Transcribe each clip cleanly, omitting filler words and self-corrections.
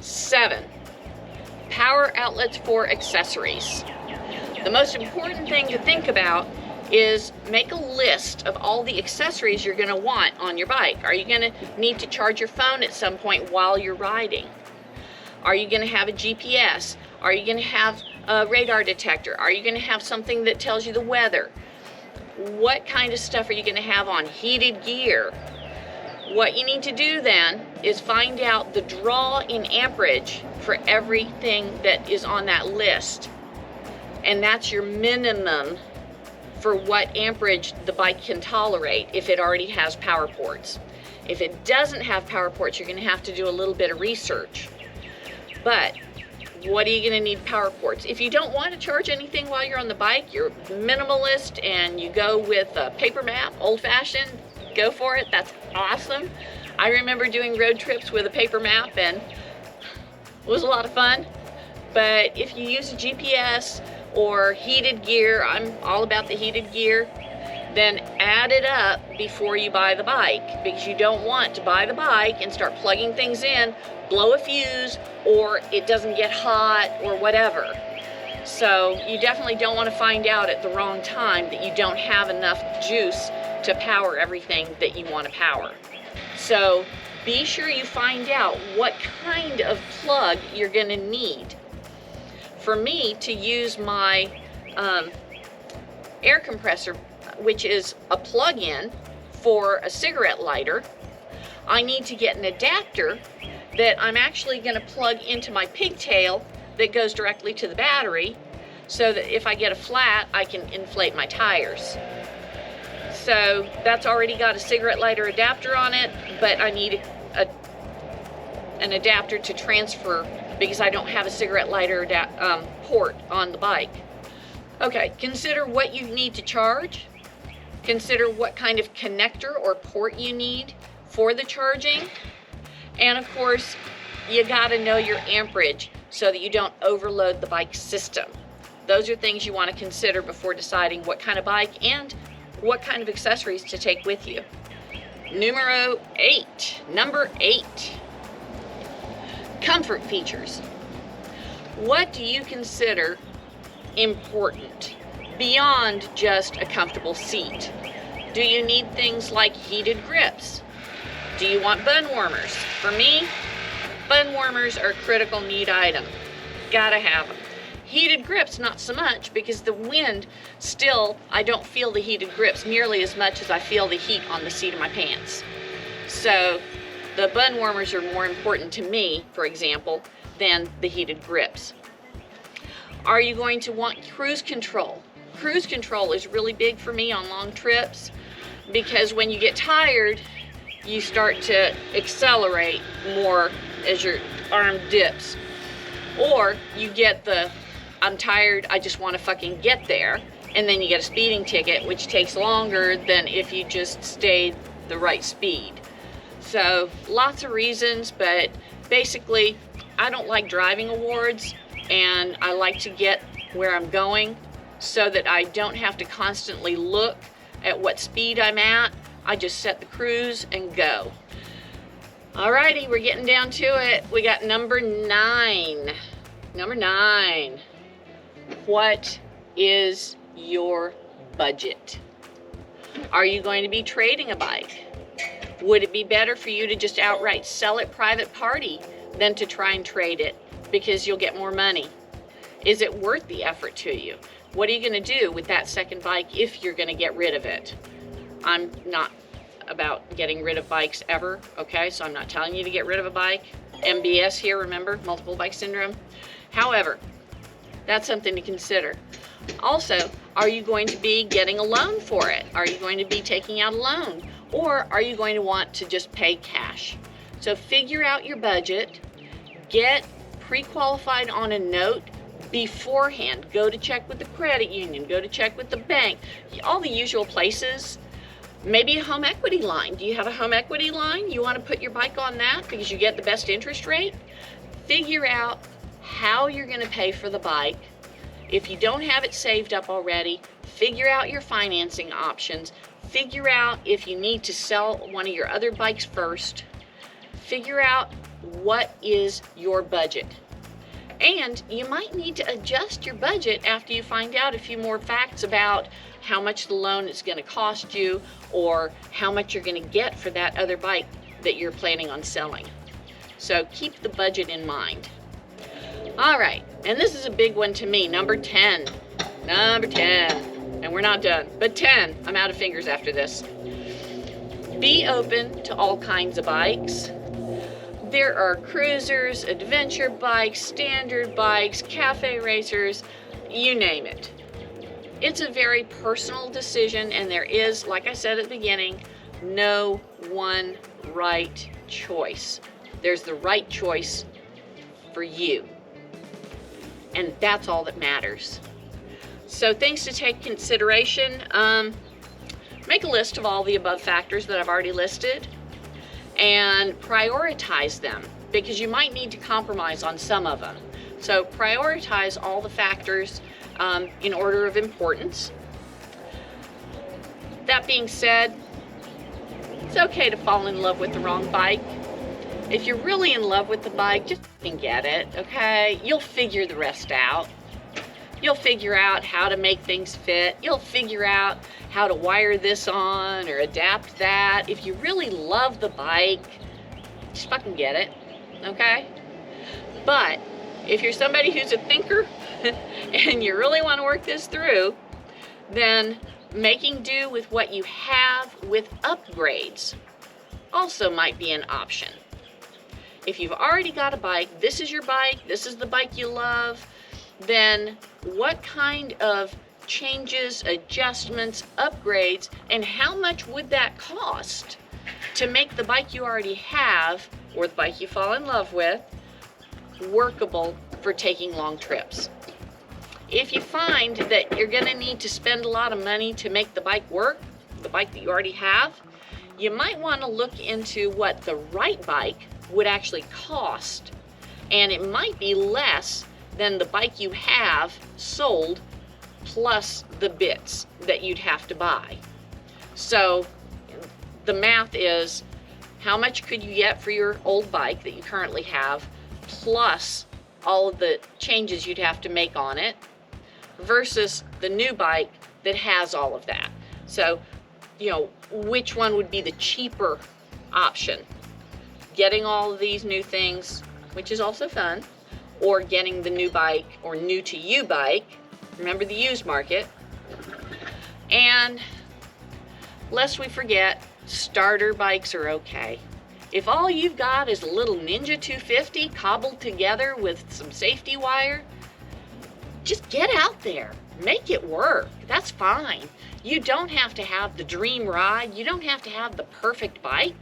7, power outlets for accessories. The most important thing to think about is make a list of all the accessories you're going to want on your bike. Are you going to need to charge your phone at some point while you're riding? Are you going to have a GPS? Are you going to have a radar detector? Are you going to have something that tells you the weather? What kind of stuff are you going to have on? Heated gear. What you need to do then is find out the draw in amperage for everything that is on that list. And that's your minimum for what amperage the bike can tolerate if it already has power ports. If it doesn't have power ports, you're going to have to do a little bit of research. But what are you going to need power ports? If you don't want to charge anything while you're on the bike, you're minimalist and you go with a paper map, old-fashioned, go for it. That's awesome. I remember doing road trips with a paper map and it was a lot of fun. But if you use a GPS or heated gear, I'm all about the heated gear, then add it up before you buy the bike, because you don't want to buy the bike and start plugging things in, blow a fuse, or it doesn't get hot or whatever. So you definitely don't want to find out at the wrong time that you don't have enough juice to power everything that you want to power. So be sure you find out what kind of plug you're going to need. For me to use my air compressor, which is a plug-in for a cigarette lighter, I need to get an adapter that I'm actually going to plug into my pigtail that goes directly to the battery, so that if I get a flat, I can inflate my tires. So that's already got a cigarette lighter adapter on it, but I need an adapter to transfer because I don't have a cigarette lighter port on the bike. Okay, consider what you need to charge. Consider what kind of connector or port you need for the charging. And of course, you gotta know your amperage so that you don't overload the bike system. Those are things you want to consider before deciding what kind of bike and what kind of accessories to take with you. Number 8. Comfort features. What do you consider important beyond just a comfortable seat? Do you need things like heated grips? Do you want bun warmers? For me, bun warmers are a critical need item. Gotta have them. Heated grips, not so much, because the wind still, I don't feel the heated grips nearly as much as I feel the heat on the seat of my pants. So the bun warmers are more important to me, for example, than the heated grips. Are you going to want cruise control? Cruise control is really big for me on long trips, because when you get tired, you start to accelerate more as your arm dips. Or you get the, I'm tired, I just want to fucking get there, and then you get a speeding ticket, which takes longer than if you just stayed the right speed. So lots of reasons, but basically I don't like driving awards, and I like to get where I'm going so that I don't have to constantly look at what speed I'm at. I just set the cruise and go. Alrighty, we're getting down to it. We got number 9. Number 9. What is your budget? Are you going to be trading a bike? Would it be better for you to just outright sell it private party than to try and trade it because you'll get more money? Is it worth the effort to you? What are you going to do with that second bike if you're going to get rid of it? I'm not about getting rid of bikes ever, okay? So I'm not telling you to get rid of a bike. MBS here, remember? Multiple bike syndrome. However, that's something to consider. Also, are you going to be getting a loan for it? Are you going to be taking out a loan? Or are you going to want to just pay cash? So figure out your budget, get pre-qualified on a note beforehand. Go to check with the credit union, go to check with the bank, all the usual places. Maybe a home equity line. Do you have a home equity line? You want to put your bike on that because you get the best interest rate? Figure out how you're going to pay for the bike. If you don't have it saved up already, figure out your financing options. Figure out if you need to sell one of your other bikes first. Figure out what is your budget. And you might need to adjust your budget after you find out a few more facts about how much the loan is going to cost you, or how much you're going to get for that other bike that you're planning on selling. So keep the budget in mind. All right, and this is a big one to me, number 10. Number 10, and we're not done, but 10, I'm out of fingers after this. Be open to all kinds of bikes. There are cruisers, adventure bikes, standard bikes, cafe racers, you name it. It's a very personal decision, and there is, like I said at the beginning, no one right choice. There's the right choice for you, and that's all that matters. So things to take consideration. Make a list of all the above factors that I've already listed, and prioritize them, because you might need to compromise on some of them. So prioritize all the factors in order of importance. That being said, it's okay to fall in love with the wrong bike. If you're really in love with the bike, just get it, okay? You'll figure the rest out. You'll figure out how to make things fit. You'll figure out how to wire this on or adapt that. If you really love the bike, just fucking get it, okay? But if you're somebody who's a thinker and you really want to work this through, then making do with what you have with upgrades also might be an option. If you've already got a bike, this is your bike, this is the bike you love, then what kind of changes, adjustments, upgrades, and how much would that cost to make the bike you already have, or the bike you fall in love with, workable for taking long trips? If you find that you're going to need to spend a lot of money to make the bike work, the bike that you already have, you might want to look into what the right bike would actually cost, and it might be less than the bike you have sold plus the bits that you'd have to buy. So the math is, how much could you get for your old bike that you currently have, plus all of the changes you'd have to make on it, versus the new bike that has all of that. So, you know, which one would be the cheaper option? Getting all of these new things, which is also fun, or getting the new bike, or new to you bike. Remember the used market. And lest we forget, starter bikes are okay. If all you've got is a little Ninja 250 cobbled together with some safety wire, just get out there, make it work. That's fine. You don't have to have the dream ride. You don't have to have the perfect bike.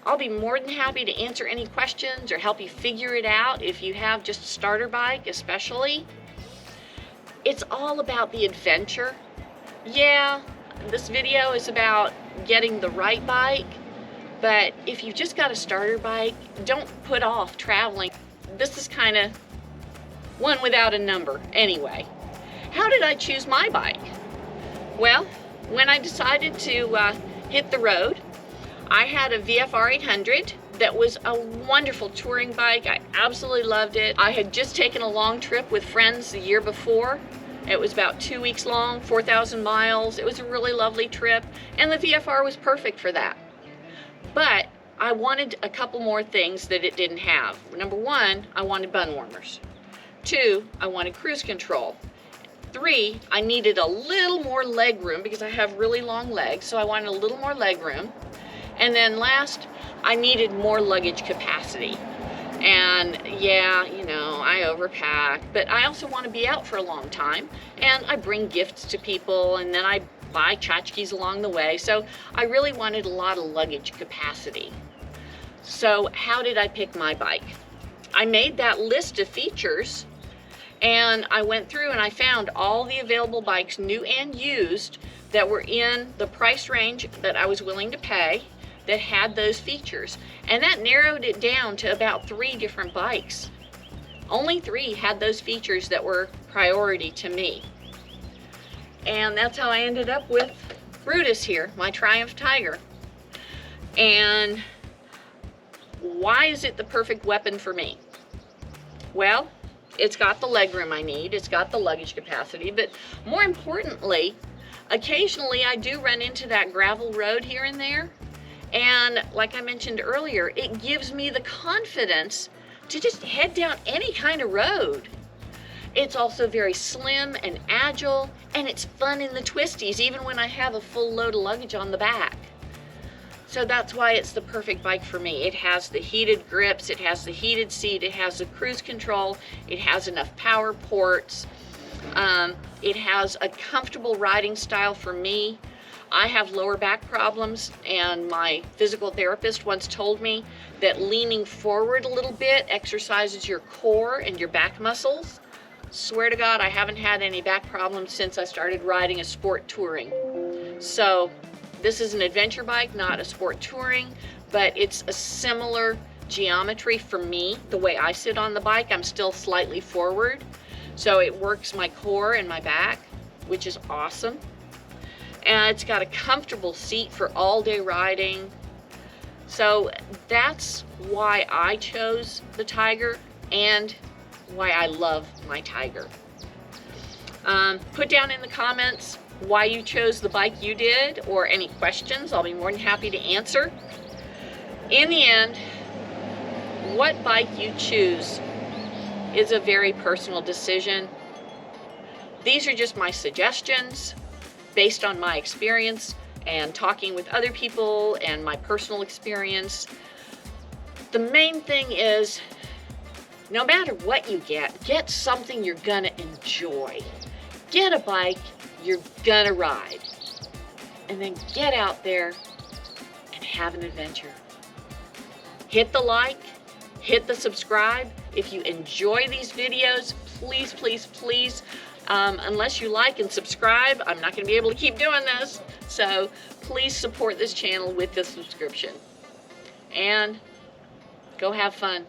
I'll be more than happy to answer any questions or help you figure it out if you have just a starter bike especially. It's all about the adventure. Yeah, this video is about getting the right bike, but if you've just got a starter bike, don't put off traveling. This is kind of one without a number anyway. How did I choose my bike? Well, when I decided to hit the road, I had a VFR 800 that was a wonderful touring bike. I absolutely loved it. I had just taken a long trip with friends the year before. It was about 2 weeks long, 4,000 miles. It was a really lovely trip, and the VFR was perfect for that. But I wanted a couple more things that it didn't have. Number one, I wanted bun warmers. 2, I wanted cruise control. 3, I needed a little more leg room because I have really long legs, so I wanted a little more leg room. And then last, I needed more luggage capacity. And yeah, you know, I overpack, but I also want to be out for a long time, and I bring gifts to people, and then I buy tchotchkes along the way. So I really wanted a lot of luggage capacity. So how did I pick my bike? I made that list of features, and I went through and I found all the available bikes, new and used, that were in the price range that I was willing to pay, that had those features. And that narrowed it down to about 3 different bikes. Only 3 had those features that were priority to me. And that's how I ended up with Brutus here, my Triumph Tiger. And Why is it the perfect weapon for me? Well, it's got the legroom I need, it's got the luggage capacity, but more importantly, occasionally I do run into that gravel road here and there, and like I mentioned earlier, it gives me the confidence to just head down any kind of road. It's also very slim and agile, and it's fun in the twisties, even when I have a full load of luggage on the back. So that's why it's the perfect bike for me. It has the heated grips, it has the heated seat, it has the cruise control, it has enough power ports, it has a comfortable riding style for me. I have lower back problems, and my physical therapist once told me that leaning forward a little bit exercises your core and your back muscles. Swear to God, I haven't had any back problems since I started riding a sport touring. So this is an adventure bike, not a sport touring, but it's a similar geometry for me. The way I sit on the bike, I'm still slightly forward. So it works my core and my back, which is awesome. And it's got a comfortable seat for all day riding. So that's why I chose the Tiger and why I love my Tiger. Put down in the comments why you chose the bike you did, or any questions. I'll be more than happy to answer. In the end, what bike you choose is a very personal decision. These are just my suggestions based on my experience and talking with other people and my personal experience. The main thing is, no matter what you get something you're gonna enjoy. Get a bike you're gonna ride, and then get out there and have an adventure. Hit the like, hit the subscribe. If you enjoy these videos, please, please, please, unless you like and subscribe, I'm not gonna be able to keep doing this. So please support this channel with the subscription. And go have fun.